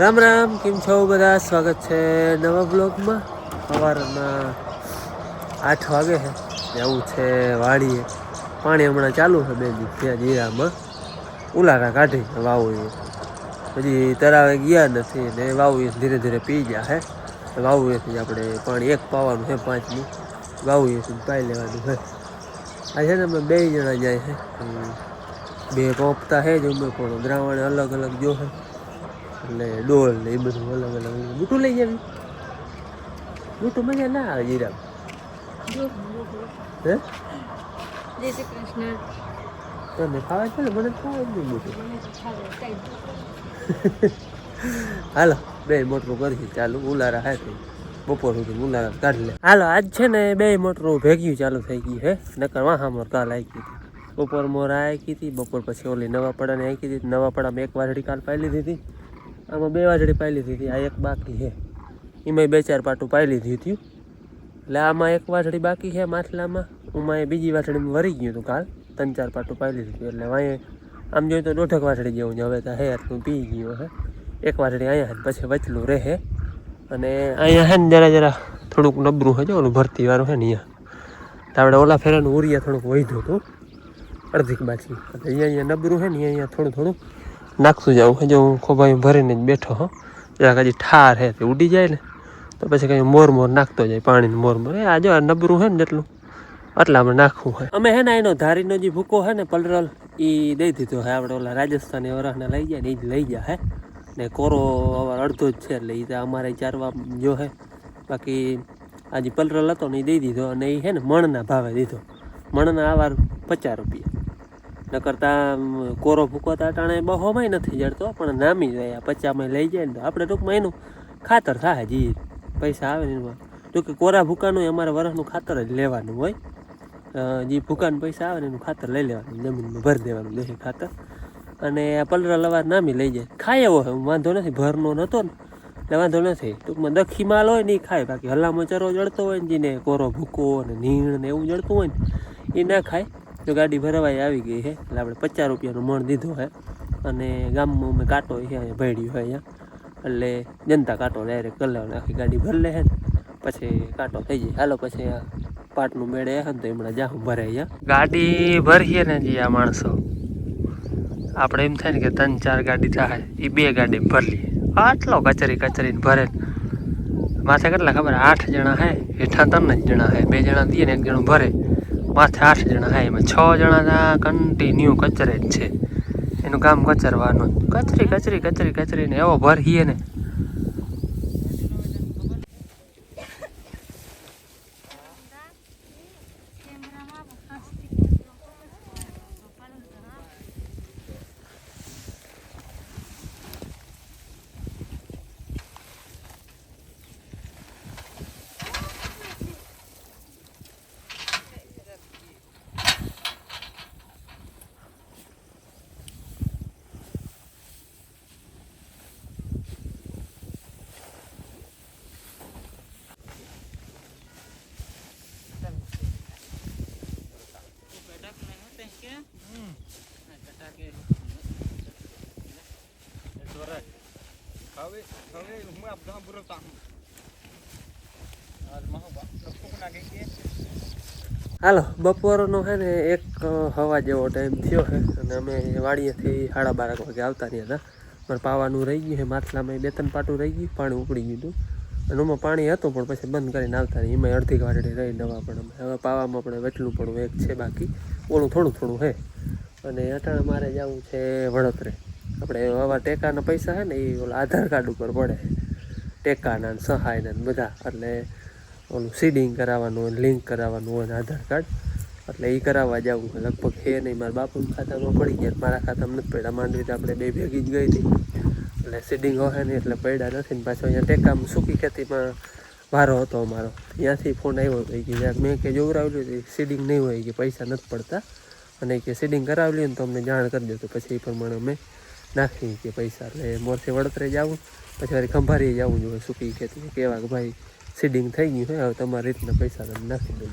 રામ રામ, કેમ છો બધા? સ્વાગત છે નવા બ્લોગમાં. સવારના 8 વાગે છે, જવું છે વાડીએ. પાણી હમણાં ચાલુ છે, બે દિવસ ત્યાં જીરામાં ઉલારા કાઢી વાવું એ હજી તરાવે ગયા નથી ને વાવું ધીરે ધીરે પી ગયા હે. વાવું એથી આપણે પાણી એક પાવાનું છે, 5 વાવું એથી પાઈ લેવાનું છે. આ છે ને અમે 2 જણા જાય છે, 2 પોપતા છે જ અમે પણ દ્રાવણ અલગ અલગ જો છે એટલે ડોલ ને એ બધું અલગ અલગ બુટું લઈ જાવી. બુટું મજા ના આવે જીરા. હે જય શ્રી કૃષ્ણ. તને ખાવા છે ને? મને ખાવા જ નહીં બુટું. હાલો 2 મોટરું કરી ચાલુ. ઉલારા હે બપોર સુધી ઉલારા કાઢી લે. હાલો આજ છે ને 2 મોટરું ભેગ્યું ચાલુ થઈ ગયું હે. નકર વાહ મોર કાલ આવી હતી. બપોર મોર આવી હતી. બપોર પછી ઓલી નવા પડાને આવી હતી. નવા પડામાં 1 વાસળી કાલ પાઈ લીધી હતી. આમાં 2 વાસળી પાઈ લીધી હતી. આ 1 બાકી છે. એમાં 2-4 પાટું પાઈ લીધી હતી. એટલે આમાં 1 વાસળી બાકી છે માથલામાં. ઉમાં બીજી વાસળીમાં વરી ગયું હતું કાલ. 3-4 પાટું પાઈ લીધું હતું. એટલે વાંહે આમ જોઈએ તો 1.5 વાસળી જેવું છે. હવે તો હે એટલું પી ગયું હે. 1 વાસળી અહીંયા પછી વચલું રહે. અને અહીંયા છે ને જરા થોડુંક નબરું છે, ઓલું ભરતી વાળું છે ને અહીંયા. તો આપણે ઓલા ફેરાનું ઉરિયા થોડુંક વધ્યું હતું અડધીક બાકી. એટલે અહીંયા નબરું છે ને અહીંયા થોડું નાખતું જવું છે. જો હું ખોભાઈ ભરીને જ બેઠો હો. જરાક હજી ઠાર છે તે ઉડી જાય ને તો પછી કંઈ મોર નાખતો જાય પાણીને મોર. આ જો આ નબરું છે ને જેટલું એટલામાં નાખવું હોય. અમે હે ને એનો ધારીનો જે ભૂકો છે ને પલરલ એ દઈ દીધો હે. આપણે ઓલા રાજસ્થાની વરાહને લઈ જાય ને એ જ લઈ જાય હે ને. કોરો અવાર અડધો જ છે એટલે એ તો અમારે ચારવા જો હે. બાકી આજે પલરલ હતો ને એ દઈ દીધો. અને એ છે ને મણના ભાવે દીધો. મણના આવાર 50 રૂપિયા. ન કરતા કોરો ભૂકો તો અટાણે બહોમાં નથી જડતો, પણ નામી જાય 50માં લઈ જાય ને તો આપણે ટૂંકમાં એનું ખાતર થાય. જે પૈસા આવે ને એમાં જો કે કોરા ભૂકાનું અમારે વરસનું ખાતર જ લેવાનું હોય. જે ભૂકાનું પૈસા આવે ને એનું ખાતર લઈ લેવાનું, જમીનમાં ભરી દેવાનું દેશી ખાતર. અને આ પલરલ અવાર નામી લઈ જાય. ખાય એવો હોય, વાંધો નથી. ભરનો નહોતો ને એટલે વાંધો નથી. ટૂંકમાં દખી માલ હોય ને એ ખાય. બાકી હલામાં ચરો જડતો હોય ને જેને કોરો ભૂકો ને નીણ ને એવું જડતું હોય ને એ ના ખાય. તો ગાડી ભરવાઈ આવી ગઈ છે એટલે આપણે 50 રૂપિયાનું મણ દીધો છે. અને ગામમાં અમે કાંટો છે અહીંયા ભેડ્યું હોય અહીંયા. એટલે જનતા કાંટો ડાયરેક્ટ કરી લેવાનો. આખી ગાડી ભરી લે છે ને પછી કાંટો થઈ જાય. હાલો પછી આ પાટનું મેળે છે ને તો હમણાં જાહું ભરે અહીંયા. ગાડી ભરીએ ને જે આ માણસો આપણે એમ થાય ને કે 3-4 ગાડી થાય, એ 2 ગાડી ભરી લઈએ. આટલો કચરીને ભરે. માથે કેટલા ખબર 8 જણા હે, હેઠા 3 જ જણા હે. 2 જણા દઈએ ને 1 જણું ભરે. માથે 8 જણા હે. એમાં 6 જણા કન્ટિન્યુ કચરે જ છે. એનું કામ કચરવાનું. કચરીને એવો ભરીએ ને. હાલો બપોરનો છે ને 1 હવા જેવો ટાઈમ થયો છે. અને અમે વાડીએથી 12:30 વાગે આવતા રહ્યા હતા. મારે પાવાનું રહી ગયું છે. માથલામાં 2-3 પાટું રહી ગયું, પાણી ઉપડી ગયું હતું. અને એમાં પાણી હતું પણ પછી બંધ કરીને આવતા રહ્યા. એમાં અડધી વાટડી રહી નવા પણ હવે પાવામાં આપણે વચલું પણ એક છે બાકી, ઓલું થોડું છે. અને અટાણે મારે જવું છે વડોદરે. આપણે આવા ટેકાના પૈસા છે ને એ ઓલા આધાર કાર્ડ ઉપર પડે, ટેકાના સહાયના બધા. એટલે ઓલું સીડિંગ કરાવવાનું હોય, લિંક કરાવવાનું હોય ને આધાર કાર્ડ. એટલે એ કરાવવા જવું છે. લગભગ છે નહીં, મારા બાપુના ખાતામાં પડી ગયા, મારા ખાતામાં નથી પડ્યા. માંડવી તો આપણે 2 ભેગી જ ગઈ હતી એટલે સીડિંગ હોય ને એટલે પડ્યા નથી ને. પાછો અહીંયા ટેકામાં સૂકી ખેતીમાં વારો હતો અમારો. ત્યાંથી ફોન આવ્યો હતો કે યાર મેં કે જોવરાવ્યું હતું સીડિંગ નહીં હોય કે પૈસા નથી પડતા, અને કે સીડિંગ કરાવી લ્યો ને તો અમને જાણ કરી દો. તો પછી એ પ્રમાણે અમે નાખી કે પૈસા. એટલે મોરથી વડોદરે જવું, પછી વારી ખંભારીએ જવું જોઈએ સૂકી ખેતી કહેવા કે ભાઈ સીડિંગ થઈ ગયું છે, હવે તમારી રીતના પૈસા તમે નાખી દો.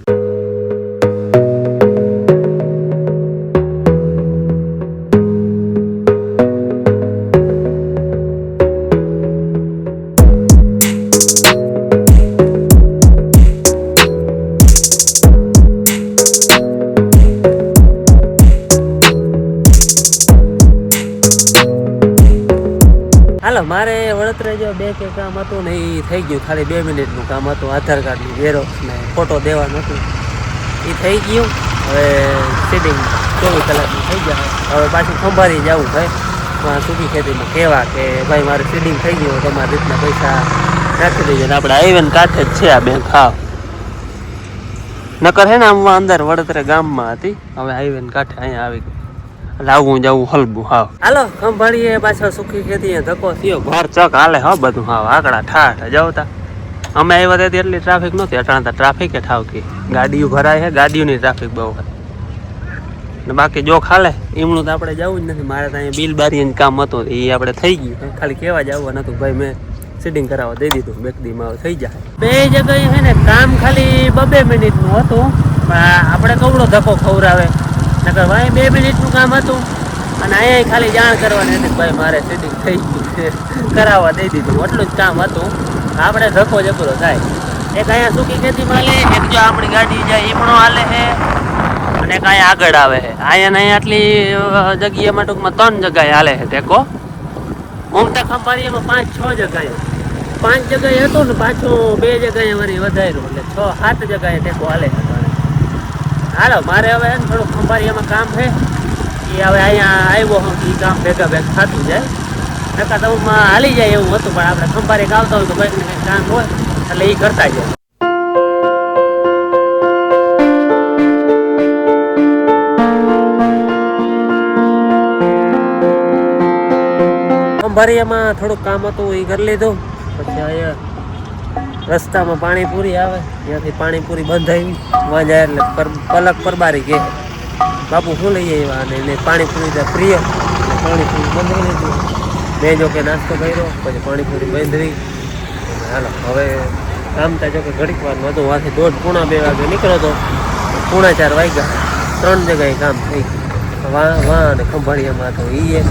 હાલો મારે વડોદરા જો 2 કે કામ હતું ને એ થઈ ગયું. ખાલી 2 મિનિટનું કામ હતું. આધાર કાર્ડની ઝેરોક્સ ને ફોટો દેવાનું હતું એ થઈ ગયું. હવે સીડિંગ 24 કલાકનું થઈ ગયા. હવે પાછું ખંભાળી જવું ભાઈ સૂકી ખેતીમાં કહેવા કે ભાઈ મારે સીડિંગ થઈ ગયું, તમારી રીતના પૈસા નાખી દેજો. ને આપણે આઈવન કાંઠે જ છે આ બેંક. હા નકર હે ને આમ અંદર વડોદરા ગામમાં હતી, હવે હાઈવે કાંઠે અહીંયા આવી ગઈ. એટલે આવું જવું હલબું. હા હાલો ખંભાળીએ પાછળ સુખી ખેતી ધક્કો થયો. ઘર ચક હાલે હા બધું. હા આકડા ઠાઠ જવતા અમે આવ્યા ત્યાંથી એટલી ટ્રાફિક નહોતી. અટાણા ટ્રાફિક એ ઠાવકી ગાડીઓ ભરાય છે, ગાડીઓની ટ્રાફિક બહુ હોય. ને બાકી જો ખાલે એમનું તો આપણે જવું જ નથી. મારે તો અહીંયા બિલ બારીનું કામ હતું એ આપણે થઈ ગયું. ખાલી કહેવા જવું નતું ભાઈ મેં સીડિંગ કરાવવા દઈ દીધું. બેકદીમાં થઈ જાય. 2 જગ્યાએ છે ને કામ ખાલી 2 મિનિટનું હતું, પણ આપણે કવડો ધક્કો ખવડાવે. નકર ભાઈ 2 મિનિટનું કામ હતું અને અહીંયા ખાલી જાણ કરવાની હતી ભાઈ મારે સીડિંગ થઈ ગયું કરાવવા દઈ દીધું. એટલું જ કામ હતું. આપણે ધક્કો જબરો થાય. એક અહીંયા સૂકી ખેતીમાં લે, એક જો આપણી ગાડી જાય એ પણ હાલે છે, અને એક અહીંયા આગળ આવે છે. અહીંયા આટલી જગ્યામાં ટૂંકમાં 3 જગ્યાએ હાલે છે ટેકો. ઉમતા ખંભાળીયામાં 5-6 જગ્યાએ 5 જગ્યાએ હતો ને પાછો 2 જગ્યાએ વળી વધાર્યું, એટલે 6-7 જગ્યાએ ટેકો હાલે. હાલો મારે હવે થોડુંક ખંભાળીયામાં કામ છે એ હવે અહીંયા આવ્યો એ કામ ભેગા થતું જાય. નકા તો હાલી જાય એવું હતું, પણ આપણે ખંભાળીએ આવતા હોય તો કંઈક ને કંઈક કામ હોય એટલે એ કરતા જાય. ખંભાળીયામાં થોડુંક કામ હતું એ કરી લીધું. પછી અહીંયા રસ્તામાં પાણીપુરી આવે, ત્યાંથી પાણીપુરી બંધાવી વાં જાય એટલે પલક પરબારી કે બાપુ શું લઈ આવ્યા, અને એને પાણીપુરી પ્રિય પાણીપુરી બંધાવી લીધું. મેં જો કે નાસ્તો કર્યો, પછી પાણીપુરી બંધવી. હાલો હવે કામ ત્યાં જો કે ઘડીક વારનું હતું. વાંથી 1:30-2 વાગે નીકળ્યો હતો, 3:45 વાગ્યા. 3 જગ્યાએ કામ થઈ ગયું. વાં અને ખંભાળીયામાં તો એ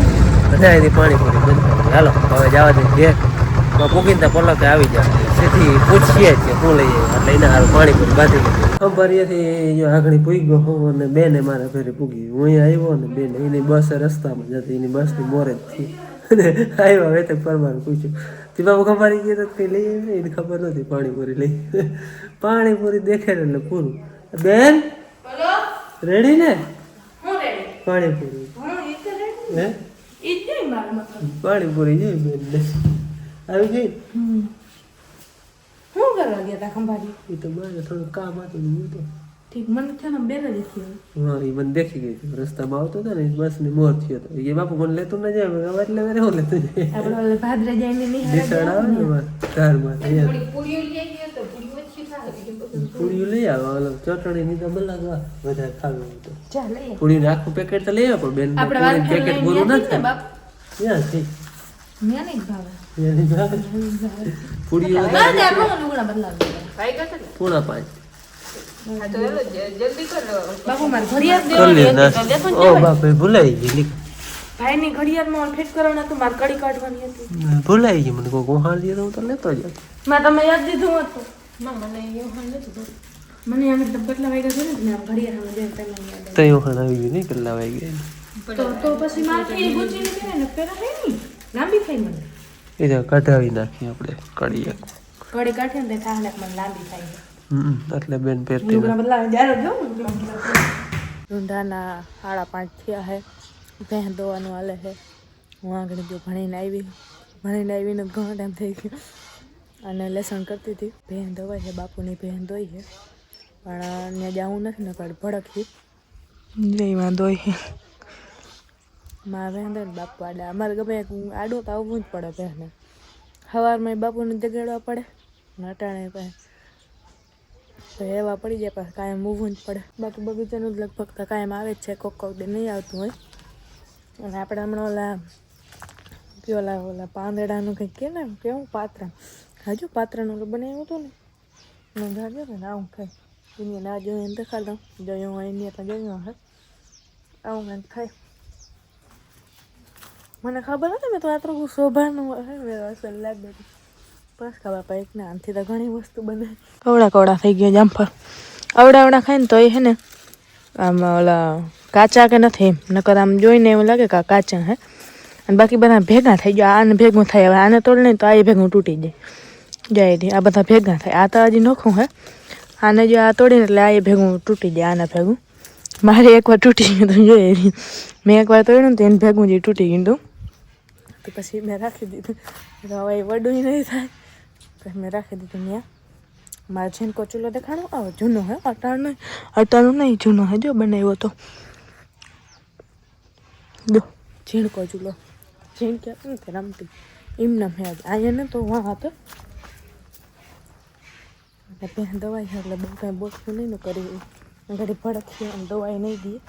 બધાથી પાણીપુરી બંધ. હાલો હવે જવા દે ઘેર પૂકીને પલકે આવી જાય. સીધી પૂછીએ છે શું લઈએ, એટલે એના સારું પાણીપુરી બાંધી લીધી. ખંભાળીયાથી આગળ પૂગ્યો હું અને બેને મારા ઘરે પૂગી. હું અહીંયા આવ્યો ને બેન એની બસ રસ્તામાં જતી, એની બસની મોરે જ થી આવ્યા. વેતે પરમાર પૂછ્યું તે બાબુ ખંભાળી ગયા તો કંઈ લઈ આવી? એને ખબર નથી પાણીપુરી લઈ. પાણીપુરી દેખે ને એટલે પૂરું. બેન રેડી ને પાણીપુરી? હે પાણીપુરી જોઈ બેન ને આવી ગઈ. શું કરવા ગયા તા ખંભાળી? એ તો મારે થોડું કામ હતું ને હું તો ઠીક મને છે ને બેન જ હતી. હા એ મને દેખી ગઈ હતી રસ્તામાં આવતો હતો ને બસ ની મોર થયો હતો. એ બાપુ મને લેતું ના જાય હવે એટલે મેં હું લેતું જાય. આપણે ભાદરા જઈને નહીં નિશાળ આવે ને ધારમાં પૂરીઓ લઈ આવે. ચટણી ની તો બલાગવા વધારે ખાવી તો પૂરી આખું પેકેટ તો લઈ આવે, પણ બેન પેકેટ પૂરું ના થાય. ક્યાં છે પૂરીઓ 4:30. ભૂલાઈ ગઈ ભાઈની ઘડિયાળમાં ફિટ કરવાનું હતું, મારે કડી કાઢવાની હતી. ભૂલાઈ ગઈ મને. કોઈ હાલ હું તો લેતો જ. મેં તમે યાદ દીધું હતું. મને અમે કેટલા વાગ્યા છે ને ઘડિયાળમાં જાય તઈ વખત આવી ગયું નહીં કેટલા વાગ્યા તો પછી મારથી ગુચીને કહેવાય ને પેલા થાય નહીં લાંબી થાય. મને એ તો કઢાવી નાખી આપણે કડી કાઢે ને થાય મને લાંબી થાય. એટલે બેન પહેરતી ઊંધાના 5:30 થયા હે. ભેં દોવાનું હાલે છે. હું આગળ જો ભણીને આવીને ઘણો ટાઈમ થઈ ગયો અને લેસન કરતી હતી. ભેં ધોવાય છે, બાપુની ભેં ધોઈ છે, પણ ત્યાં જવું નથી ને કાઢ ભડકથી જઈમાં ધોઈ છે. મારા ભેં ધોઈ બાપુ આડા. અમારે ગમે આડું તો આવવું જ પડે ભેંને. સવારમાં બાપુને જગાડવા પડે ને અટાણે તો એવા પડી જાય પાછું કાયમ ઊભું જ પડે. બાકી બગીચાનું જ લગભગ તો કાયમ આવે જ છે, કોક દે નહીં આવતું હોય. અને આપણે હમણાં ઓલા પાંદડાનું કંઈક કે ને કેવું પાત્રા હજુ પાત્રાનું બનાવ્યું હતું ને મેં ગાડ્યો ને આવું ખાઈ એને ના જોયું એને દેખાડો જોયું હોય એની એટલે જોયું હે આવું મેં ખાઈ. મને ખબર નથી મેં તો આ તો શોભાનું અસર લાગે બસ ખબર પડે એક ને આનાથી તો ઘણી વસ્તુ બને. કવડા થઈ ગયા જામફળ અવડા ખાય ને તો એ હે ને આમ ઓલા કાચા કે નથી એમ નકર આમ જોઈને એવું લાગે કે કાચા હે. અને બાકી બધા ભેગા થઈ ગયા. આને ભેગું થાય, હવે આને તોડ નહીં તો આ ભેગું તૂટી જાય જાય. આ બધા ભેગા થાય. આ તો હજી નોખું હે. આને જો આ તોડીને એટલે આ ભેગું તૂટી જાય. આના ભેગું મારે એકવાર તૂટી ગયું હતું જોઈએ. મેં એકવાર તોડ્યું ને તો એને ભેગું જે તૂટી ગયું હતું. તો પછી મેં રાખી દીધું. હવે એ વડું નહીં થાય પછી મેં રાખી દીધું ત્યાં. મારે ઝીણકો ચૂલો દેખાડો. આવો જૂનો હે, અટાણું નહીં જૂનો હે. જો બનાવ્યો તો જો ઝીણકો ચૂલો. ઝીણકે નથી રમતી એમના મેં અહીંયા ને તો વાં હતો. ત્યાં દવાઈ છે એટલે બહુ કાંઈ બોસવું નહીં ને કરી ઘડી ભડક છે અને દવાઈ નહીં દઈએ.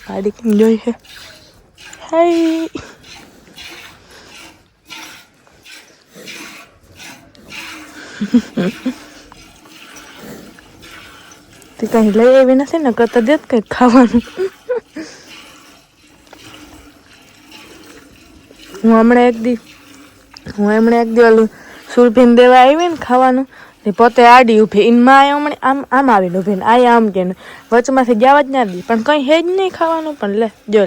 ગાડી કેમ જોઈ છે? હાય તે કઈ લઈ આવી નથી ને કરતા દેત કઈ ખાવાનું. હું હમણાં એક દી ઓલું સુરભીને દેવા આવી ને ખાવાનું તે પોતે આડી ઊભી ઇનમાં હમણાં આમ આવીને ઊભી ને આ આમ કે વચમાંથી જવા જ ના દી પણ કંઈ હે જ નહીં ખાવાનું. પણ લે જો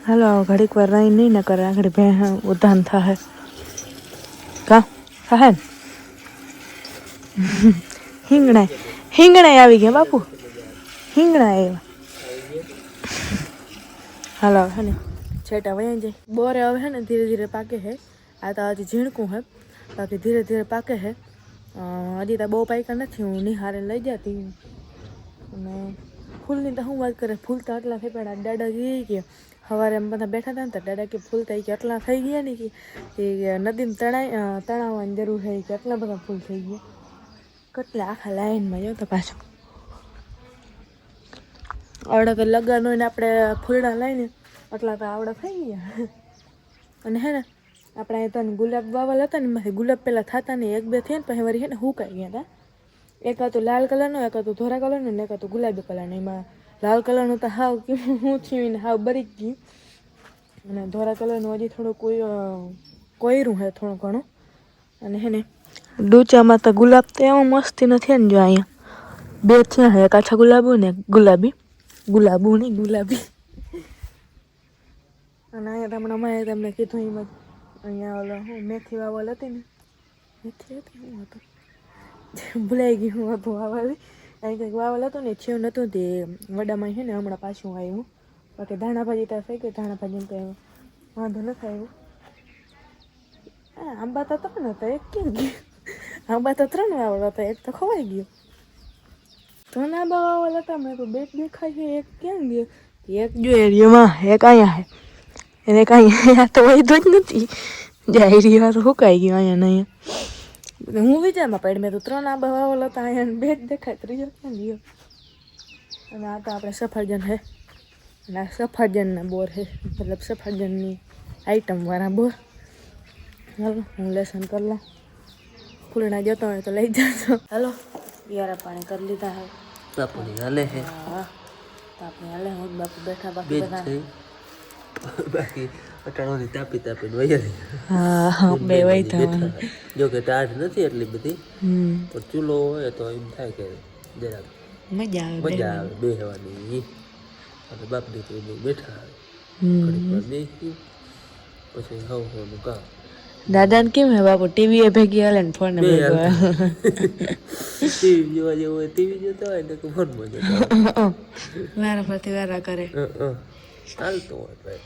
હાલો ઘડીક વાર રહી નહીં ને કરે આગળ ભે ઉધાન થાય કા થાય ને. હિંગણા આવી ગયા બાપુ, હિંગણા આવ્યા. હાલો હે ને છેટા વયા જાય. બોરે હવે હે ને ધીરે ધીરે પાકે છે. આ તો હજી ઝીણકું હે, બાકી ધીરે ધીરે પાકે છે. હજી તો બહુ પાક્યા નથી. હું નિહારે લઈ જતી અને ફૂલની તો શું વાત કરે, ફૂલ તો આટલા થઈ પડ્યા. દાદા જઈ ગયા સવારે એમ બધા બેઠા હતા ને તો દાદા કે ફૂલ થઈ ગયા આટલા થઈ ગયા ને કે નદીમાં તણાવવાની જરૂર છે કે આટલા બધા ફૂલ થઈ ગયા. કેટલા આખા લાઈનમાં જો તો પાછું આવડા તો લગન હોય ને આપણે ફૂલડા લઈને આટલા તો આવડા થઈ ગયા. અને હે ને આપણે અહીં તો ગુલાબ વાવલ હતા ને એમાંથી ગુલાબ પહેલાં થતા નહીં, એક બે થયા ને પછી વળી છે ને હુકાઈ ગયા હતા. એક હતું લાલ કલરનું, એક હતું ધોરા કલરનું ને એક હતું ગુલાબી કલરનું. એમાં લાલ કલરનું તો હાવ હું થયું ને હાવ બરી જ ગયું. અને ધોરા કલરનું હજી થોડું કોયરું છે થોડું ઘણું. અને હે ને ડૂચામાં તો ગુલાબ તો એમાં મસ્તી નથી ને. જો અહીંયા બે થયા છે, એક આછા ગુલાબો ને ગુલાબી. ગુલાબો નહીં ગુલાબી. અને અહીંયા હમણાં મેં તમને કીધું એમ જ અહીંયા ઓલો હું મેથી વાવલ હતી ને, મેથી હતી શું હતું ભૂલાઈ ગયું હું હતું વાવલ. અહીં કંઈક વાવલ હતું ને છેવ નહોતું તે વડામાં છે ને હમણાં પાછું આવ્યું. બાકી ધાણા ભાજી ત્યાં થઈ ગઈ. ધાણા ભાજીને કંઈ વાંધો નથી આવ્યો. આંબા તો ત્રણ હતા, એક કેમ ગયું? આંબા તો 3 વાવલ હતા, એક તો ખવાઈ ગયો. 3 આંબા વાવલ હતા, મેં તો બે દેખાય છે, એક કેમ ગયો? એક જો એરિયામાં, એક અહીંયા છે એને કાંઈ તો વૈધો જ નથી. જાય વાર સુકાઈ ગયો અહીંયા ને અહીંયા. હું વિચારમાં પડી મેં તો 3 આંબા વાવલ હતા, અહીંયા બે જ દેખાય, ત્રીજો ક્યાં ગયો? અને આ તો આપણે સફરજન છે અને આ સફરજનના બોર છે, મતલબ સફરજનની આઈટમવાળા બોર. હાલો હું લેસન કરી લઉં. ફૂલડા જતો હોય તો લઈ જજો. હાલો યારા પાણી કરી લીધા હે. તાપણી હાલે છે. હા તાપણી હાલે. હું બાપુ બેઠા બાકી બધા બાકી અટાણોની તાપી તાપીને વહી. હા બે વહી થવાનું. જો કે ટાઢ નથી એટલી બધી, પણ ચૂલો હોય તો એમ થાય કે જરાક મજા આવે બેહવાની. અને બાપ દીકરી બહુ બેઠા આવે બેસી પછી હવનું કામ. દાદાને કેમ હે બાપુ? ટીવી એ ભેગી હાલે ને ફોન ટીવી જોવા જેવું હોય ટીવી જોતા હોય ને ફોનમાં જોતા હોય. વારા ફરતી વારા કરે ચાલતો હોય ભાઈ.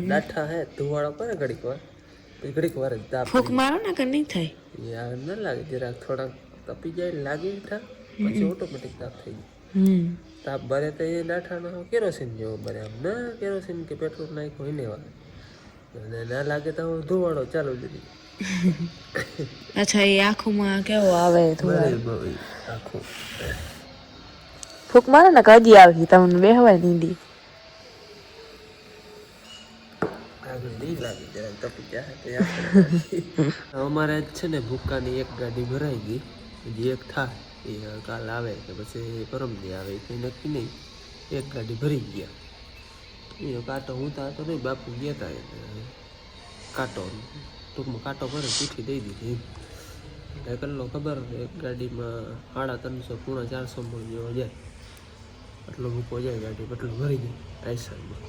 ડાઠા હે ધુવાળો કરે ઘડીક વાર, પછી ઘડીક વાર જ તાપ. ફૂંક મારો ને કે નહીં થાય? યાર ન લાગે, જરાક થોડાક તપી જાય લાગે મીઠા, પછી ઓટોમેટિક તાપ થઈ જાય. તાપ ભરે તો એ ડાઠાનો કેરોસીન જેવો ભરે. આમ ના કેરોસીન કે પેટ્રોલ નાખ્યો હોય ને વાગે, અને ના લાગે તો ધુવાળો ચાલુ દીધી. અચ્છા એ આંખોમાં કેવો આવે ધુવાળો? આખું ફૂંક મારો ને કે હજી આવી તમને બેહવાય નહીં દી. અમારે છે ને ભૂક્કાની એક ગાડી ભરાઈ ગઈ, હજી એક થાય એ કાલ આવે કે પછી પરમદી આવે એ કંઈ નક્કી નહીં. એક ગાડી ભરી ગયા. એ કાંટો હું તો નહીં, બાપુ ગયા હતા એટલે કાંટો ટૂંકમાં કાંટો ભરે ચીઠી દઈ દીધી. એટલે કલ્લો ખબર એક ગાડીમાં 350 400 મણ જેવો જાય. એટલો મૂકો જાય ગાડી એટલું ભરી જાય આઈસરમાં.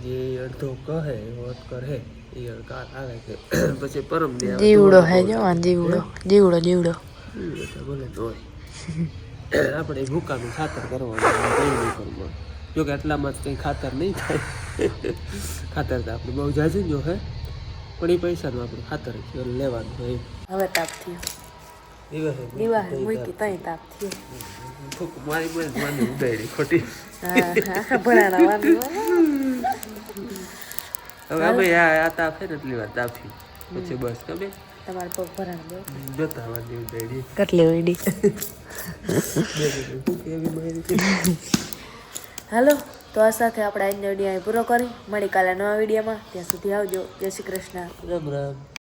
જે અડધો કહે એવો અટકર હે એ કાર આવે કે પછી પરમ દે જીવડો હે જો આ જીવડો જીવડો જીવડો ભલે તો હોય. આપણે ભૂકાનું ખાતર કરવાનું કંઈ નહીં કરવું. જો કે આટલામાં જ કંઈ ખાતર નહીં થાય. ખાતર તો આપણે બહુ જાજુ જો હે પણ એ પૈસાનું આપણે ખાતર લેવાનું હોય. હવે તાપ થયો દીવા મૂકી તઈ તાપ થયો મારી મને ઉડાડી ખોટી. હા ભણાના વાંધો હવે અમે આ તાપ છે ને એટલી વાર તાપી પછી બસ તમે તમારે પગ ભરાણ દો જોતા વાંધી ઉડાડી કેટલી ઉડી હાલો તો આ સાથે આપણે આજનો વિડીયો અહીં પૂરો કરી મળી કાલે નવા વિડીયોમાં. ત્યાં સુધી આવજો. જય શ્રી કૃષ્ણ. રામ રામ.